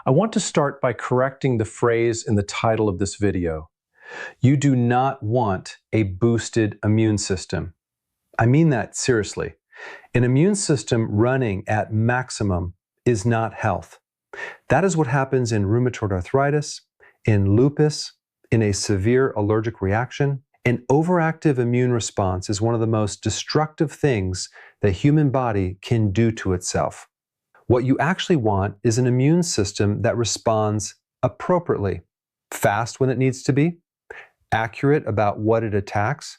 I want to start by correcting the phrase in the title of this video. You do not want a boosted immune system. I mean that seriously. An immune system running at maximum is not health. That is what happens in rheumatoid arthritis, in lupus, in a severe allergic reaction. An overactive immune response is one of the most destructive things the human body can do to itself. What you actually want is an immune system that responds appropriately, fast when it needs to be, accurate about what it attacks,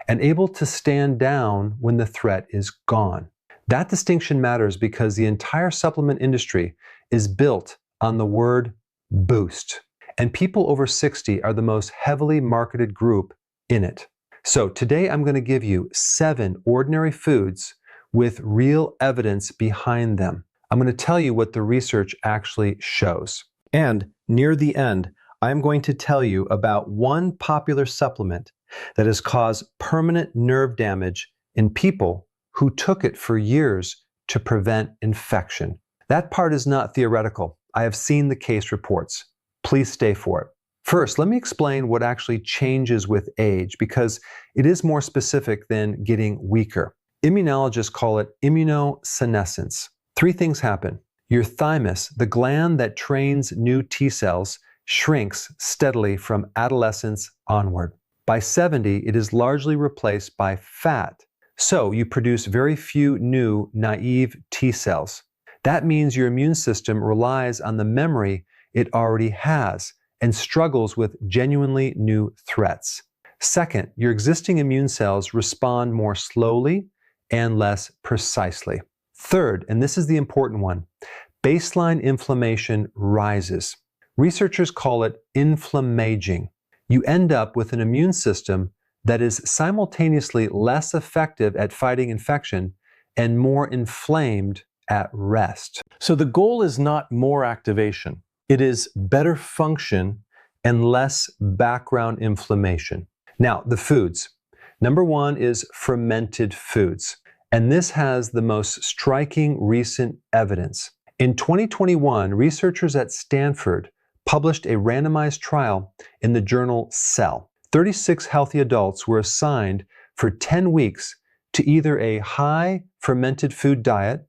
and able to stand down when the threat is gone. That distinction matters because the entire supplement industry is built on the word boost, and people over 60 are the most heavily marketed group in it. So today I'm going to give you 7 ordinary foods with real evidence behind them. I'm going to tell you what the research actually shows. And near the end, I'm going to tell you about one popular supplement that has caused permanent nerve damage in people who took it for years to prevent infection. That part is not theoretical. I have seen the case reports. Please stay for it. First, let me explain what actually changes with age because it is more specific than getting weaker. Immunologists call it immunosenescence. 3 things happen. Your thymus, the gland that trains new T cells, shrinks steadily from adolescence onward. By 70, it is largely replaced by fat. So you produce very few new naive T cells. That means your immune system relies on the memory it already has and struggles with genuinely new threats. Second, your existing immune cells respond more slowly and less precisely. Third, and this is the important one, baseline inflammation rises. Researchers call it inflammaging. You end up with an immune system that is simultaneously less effective at fighting infection and more inflamed at rest. So the goal is not more activation. It is better function and less background inflammation. Now, the foods. Number 1 is fermented foods. And this has the most striking recent evidence. In 2021, researchers at Stanford published a randomized trial in the journal Cell. 36 healthy adults were assigned for 10 weeks to either a high fermented food diet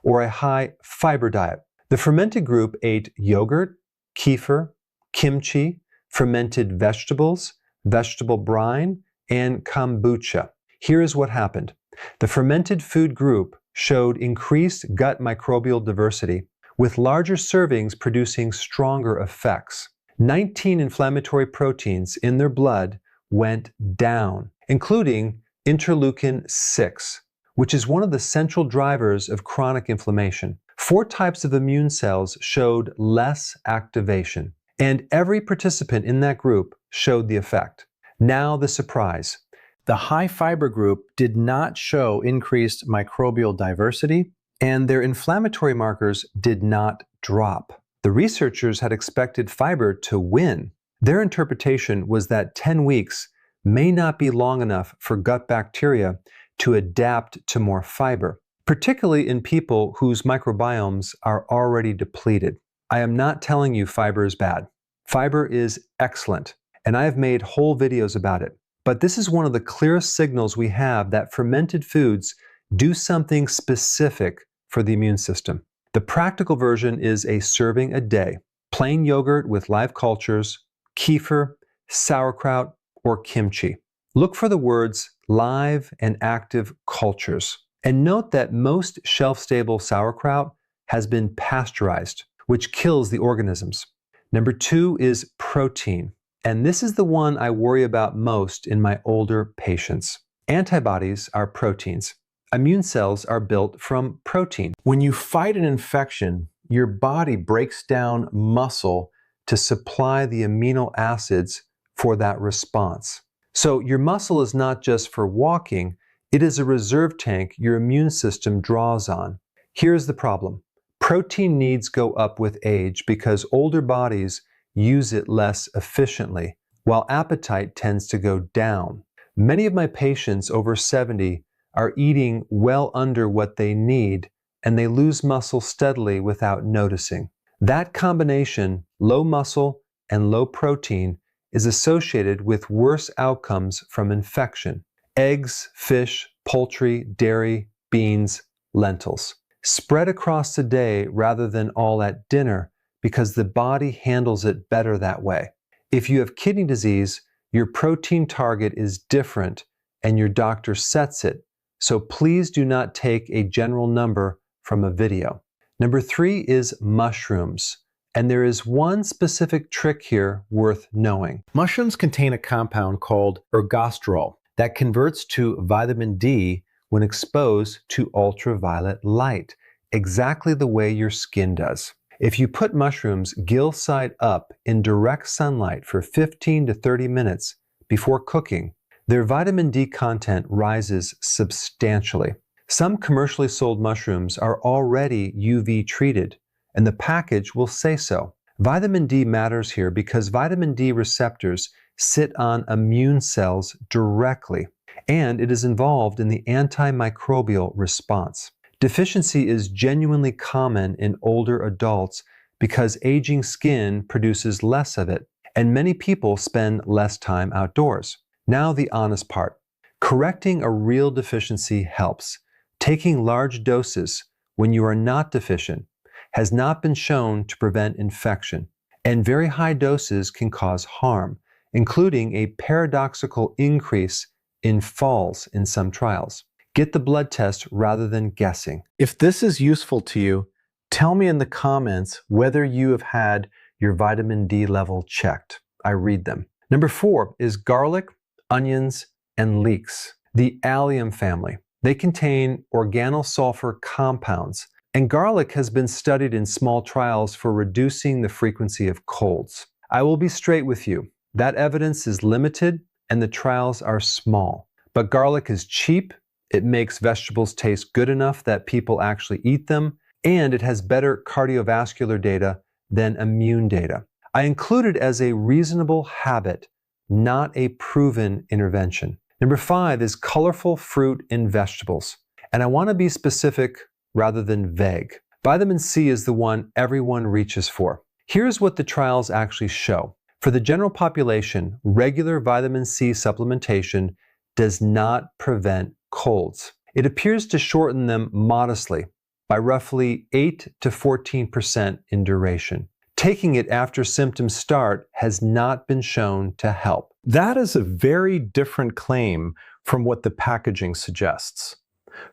or a high fiber diet. The fermented group ate yogurt, kefir, kimchi, fermented vegetables, vegetable brine, and kombucha. Here is what happened. The fermented food group showed increased gut microbial diversity, with larger servings producing stronger effects. 19 inflammatory proteins in their blood went down, including interleukin-6, which is one of the central drivers of chronic inflammation. 4 types of immune cells showed less activation, and every participant in that group showed the effect. Now the surprise. The high fiber group did not show increased microbial diversity, and their inflammatory markers did not drop. The researchers had expected fiber to win. Their interpretation was that 10 weeks may not be long enough for gut bacteria to adapt to more fiber, particularly in people whose microbiomes are already depleted. I am not telling you fiber is bad. Fiber is excellent, and I have made whole videos about it. But this is one of the clearest signals we have that fermented foods do something specific for the immune system. The practical version is a serving a day. Plain yogurt with live cultures, kefir, sauerkraut, or kimchi. Look for the words live and active cultures. And note that most shelf-stable sauerkraut has been pasteurized, which kills the organisms. Number 2 is protein. And this is the one I worry about most in my older patients. Antibodies are proteins. Immune cells are built from protein. When you fight an infection, your body breaks down muscle to supply the amino acids for that response. So your muscle is not just for walking, it is a reserve tank your immune system draws on. Here's the problem. Protein needs go up with age because older bodies use it less efficiently, while appetite tends to go down. Many of my patients over 70 are eating well under what they need, and they lose muscle steadily without noticing. That combination, low muscle and low protein, is associated with worse outcomes from infection. Eggs, fish, poultry, dairy, beans, lentils. Spread across the day rather than all at dinner because the body handles it better that way. If you have kidney disease, your protein target is different and your doctor sets it, so please do not take a general number from a video. Number 3 is mushrooms. And there is one specific trick here worth knowing. Mushrooms contain a compound called ergosterol that converts to vitamin D when exposed to ultraviolet light, exactly the way your skin does. If you put mushrooms gill side up in direct sunlight for 15 to 30 minutes before cooking, their vitamin D content rises substantially. Some commercially sold mushrooms are already UV treated, and the package will say so. Vitamin D matters here because vitamin D receptors sit on immune cells directly, and it is involved in the antimicrobial response. Deficiency is genuinely common in older adults because aging skin produces less of it, and many people spend less time outdoors. Now the honest part. Correcting a real deficiency helps. Taking large doses when you are not deficient has not been shown to prevent infection, and very high doses can cause harm, including a paradoxical increase in falls in some trials. Get the blood test rather than guessing. If this is useful to you, tell me in the comments whether you have had your vitamin D level checked. I read them. Number 4 is garlic, onions, and leeks. The allium family. They contain organosulfur compounds, and garlic has been studied in small trials for reducing the frequency of colds. I will be straight with you. That evidence is limited and the trials are small. But garlic is cheap, it makes vegetables taste good enough that people actually eat them, and it has better cardiovascular data than immune data. I include it as a reasonable habit, not a proven intervention. Number 5 is colorful fruit and vegetables. And I want to be specific rather than vague. Vitamin C is the one everyone reaches for. Here's what the trials actually show. For the general population, regular vitamin C supplementation does not prevent colds. It appears to shorten them modestly by roughly 8 to 14% in duration. Taking it after symptoms start has not been shown to help. That is a very different claim from what the packaging suggests.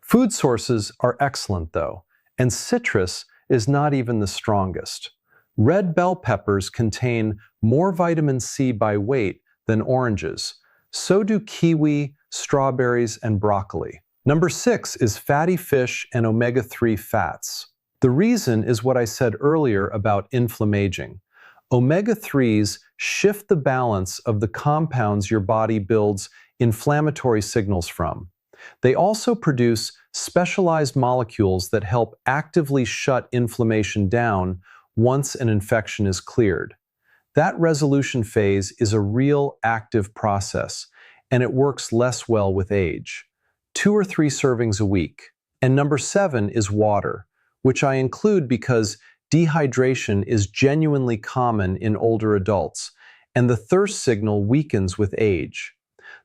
Food sources are excellent though, and citrus is not even the strongest. Red bell peppers contain more vitamin C by weight than oranges. So do kiwi, strawberries, and broccoli. Number 6 is fatty fish and omega-3 fats. The reason is what I said earlier about inflammaging. Omega-3s shift the balance of the compounds your body builds inflammatory signals from. They also produce specialized molecules that help actively shut inflammation down once an infection is cleared. That resolution phase is a real active process, and it works less well with age. 2 or 3 servings a week. And number 7 is water, which I include because dehydration is genuinely common in older adults, and the thirst signal weakens with age.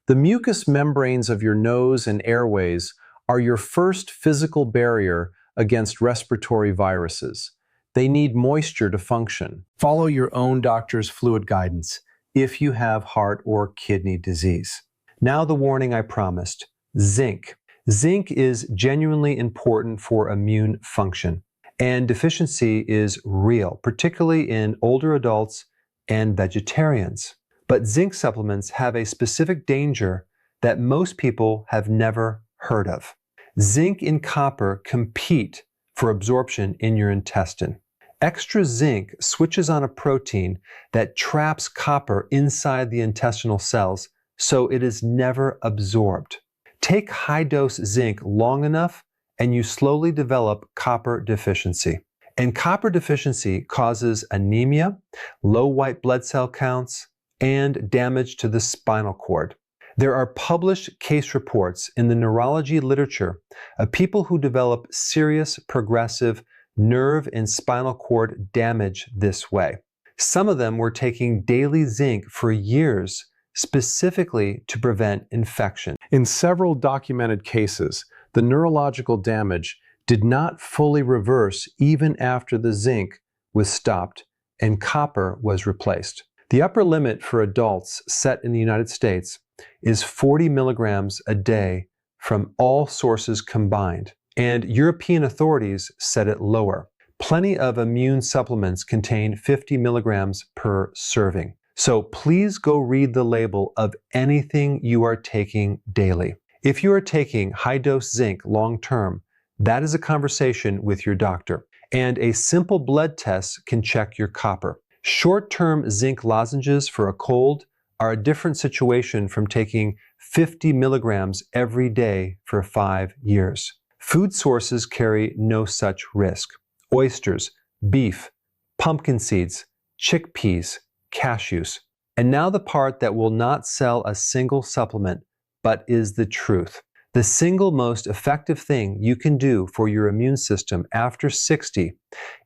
The mucous membranes of your nose and airways are your first physical barrier against respiratory viruses. They need moisture to function. Follow your own doctor's fluid guidance if you have heart or kidney disease. Now the warning I promised. Zinc. Zinc is genuinely important for immune function, and deficiency is real, particularly in older adults and vegetarians. But zinc supplements have a specific danger that most people have never heard of. Zinc and copper compete for absorption in your intestine. Extra zinc switches on a protein that traps copper inside the intestinal cells, so it is never absorbed. Take high-dose zinc long enough, and you slowly develop copper deficiency. And copper deficiency causes anemia, low white blood cell counts, and damage to the spinal cord. There are published case reports in the neurology literature of people who develop serious progressive nerve and spinal cord damage this way. Some of them were taking daily zinc for years, specifically to prevent infection. In several documented cases, the neurological damage did not fully reverse even after the zinc was stopped and copper was replaced. The upper limit for adults set in the United States is 40 milligrams a day from all sources combined, and European authorities set it lower. Plenty of immune supplements contain 50 milligrams per serving. So please go read the label of anything you are taking daily. If you are taking high-dose zinc long-term, that is a conversation with your doctor. And a simple blood test can check your copper. Short-term zinc lozenges for a cold are a different situation from taking 50 milligrams every day for 5 years. Food sources carry no such risk. Oysters, beef, pumpkin seeds, chickpeas, cashews. And now the part that will not sell a single supplement, but is the truth. The single most effective thing you can do for your immune system after 60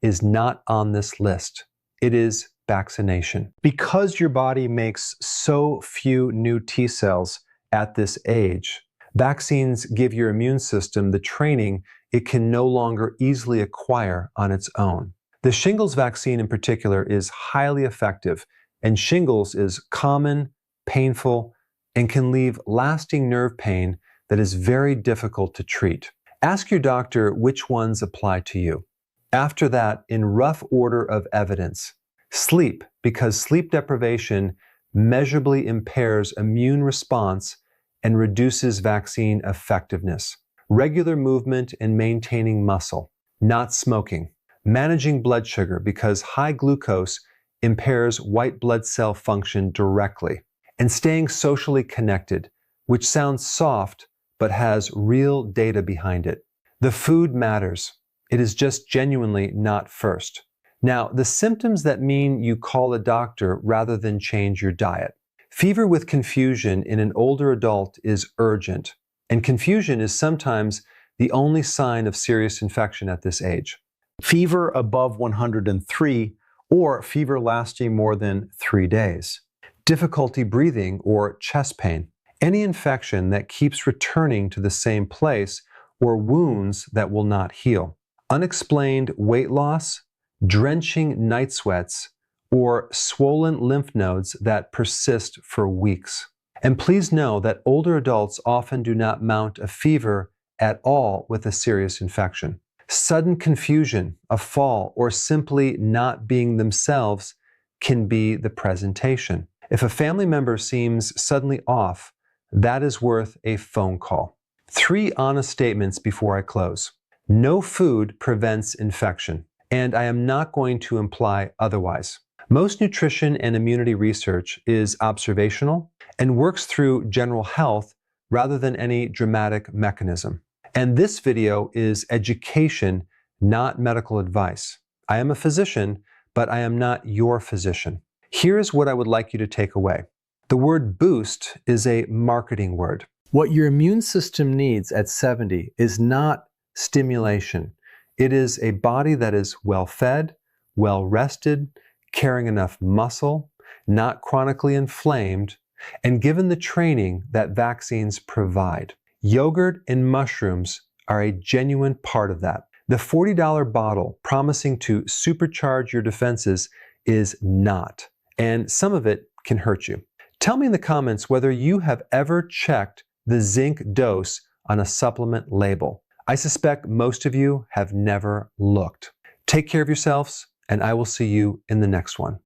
is not on this list. It is vaccination. Because your body makes so few new T cells at this age, vaccines give your immune system the training it can no longer easily acquire on its own. The shingles vaccine in particular is highly effective, and shingles is common, painful, and can leave lasting nerve pain that is very difficult to treat. Ask your doctor which ones apply to you. After that, in rough order of evidence, sleep, because sleep deprivation measurably impairs immune response and reduces vaccine effectiveness. Regular movement and maintaining muscle. Not smoking. Managing blood sugar, because high glucose impairs white blood cell function directly. And staying socially connected, which sounds soft but has real data behind it. The food matters. It is just genuinely not first. Now, the symptoms that mean you call a doctor rather than change your diet. Fever with confusion in an older adult is urgent, and confusion is sometimes the only sign of serious infection at this age. Fever above 103 or fever lasting more than 3 days. Difficulty breathing or chest pain. Any infection that keeps returning to the same place or wounds that will not heal. Unexplained weight loss, drenching night sweats, or swollen lymph nodes that persist for weeks. And please know that older adults often do not mount a fever at all with a serious infection. Sudden confusion, a fall, or simply not being themselves can be the presentation. If a family member seems suddenly off, that is worth a phone call. 3 honest statements before I close. No food prevents infection, and I am not going to imply otherwise. Most nutrition and immunity research is observational and works through general health rather than any dramatic mechanism. And this video is education, not medical advice. I am a physician, but I am not your physician. Here's what I would like you to take away. The word boost is a marketing word. What your immune system needs at 70 is not stimulation. It is a body that is well fed, well rested, carrying enough muscle, not chronically inflamed, and given the training that vaccines provide. Yogurt and mushrooms are a genuine part of that. The $40 bottle promising to supercharge your defenses is not, and some of it can hurt you. Tell me in the comments whether you have ever checked the zinc dose on a supplement label. I suspect most of you have never looked. Take care of yourselves, and I will see you in the next one.